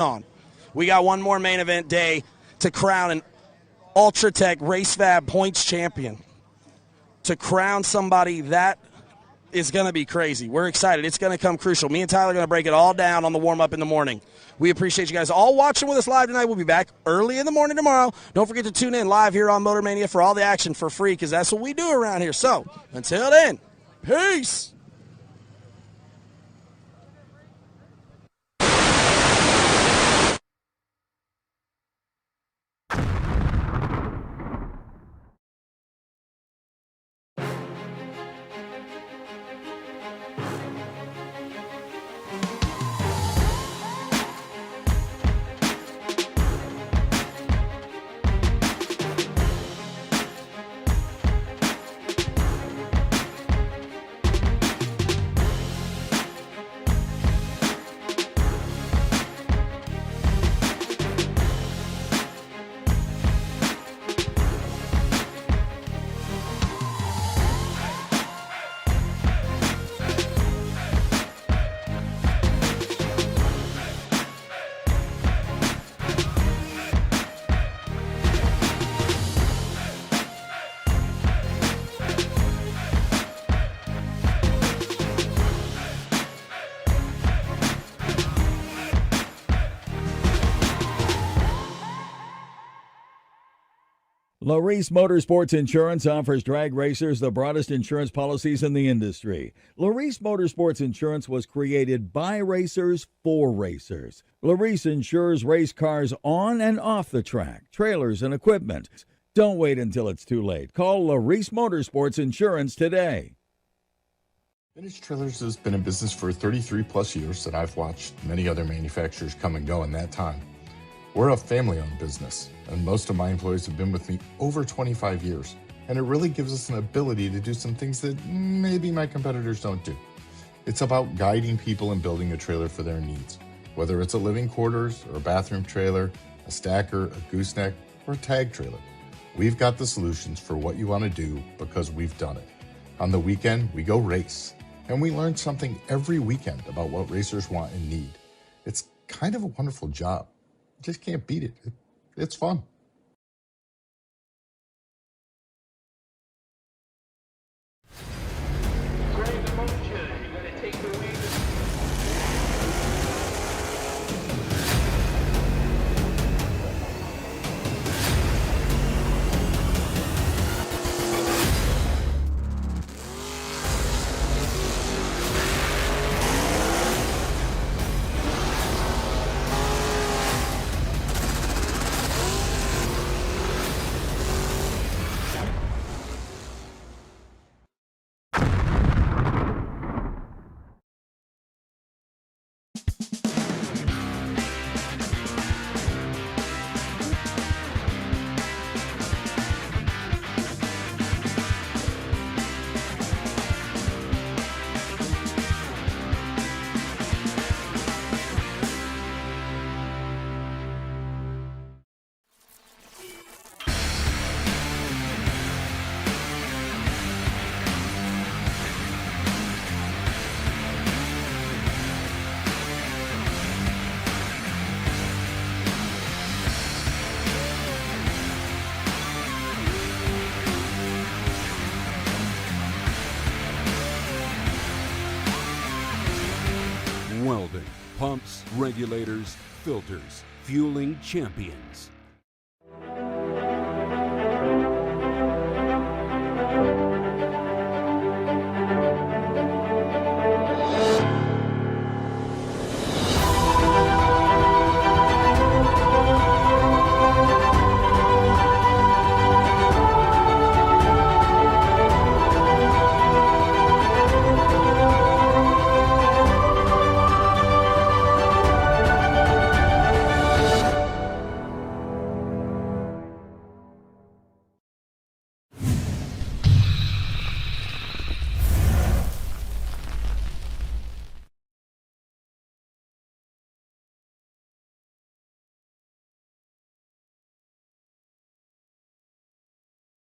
on. We got one more main event day to crown an Ultra Tech Race Fab Points champion. To crown somebody that is going to be crazy. We're excited. It's going to come crucial. Me and Tyler are going to break it all down on the warm-up in the morning. We appreciate you guys all watching with us live tonight. We'll be back early in the morning tomorrow. Don't forget to tune in live here on MotorMania for all the action for free, because that's what we do around here. So, until then, peace. LARIS Motorsports Insurance offers drag racers the broadest insurance policies in the industry. LARIS Motorsports Insurance was created by racers for racers. LARIS insures race cars on and off the track, trailers, and equipment. Don't wait until it's too late. Call LARIS Motorsports Insurance today. Vintage Trailers has been in business for 33 plus years, and I've watched many other manufacturers come and go in that time. We're a family-owned business, and most of my employees have been with me over 25 years, and it really gives us an ability to do some things that maybe my competitors don't do. It's about guiding people and building a trailer for their needs, whether it's a living quarters or a bathroom trailer, a stacker, a gooseneck, or a tag trailer. We've got the solutions for what you want to do because we've done it. On the weekend, we go race, and we learn something every weekend about what racers want and need. It's kind of a wonderful job. Just can't beat it. It's fun. Weldon, pumps, regulators, filters, fueling champions.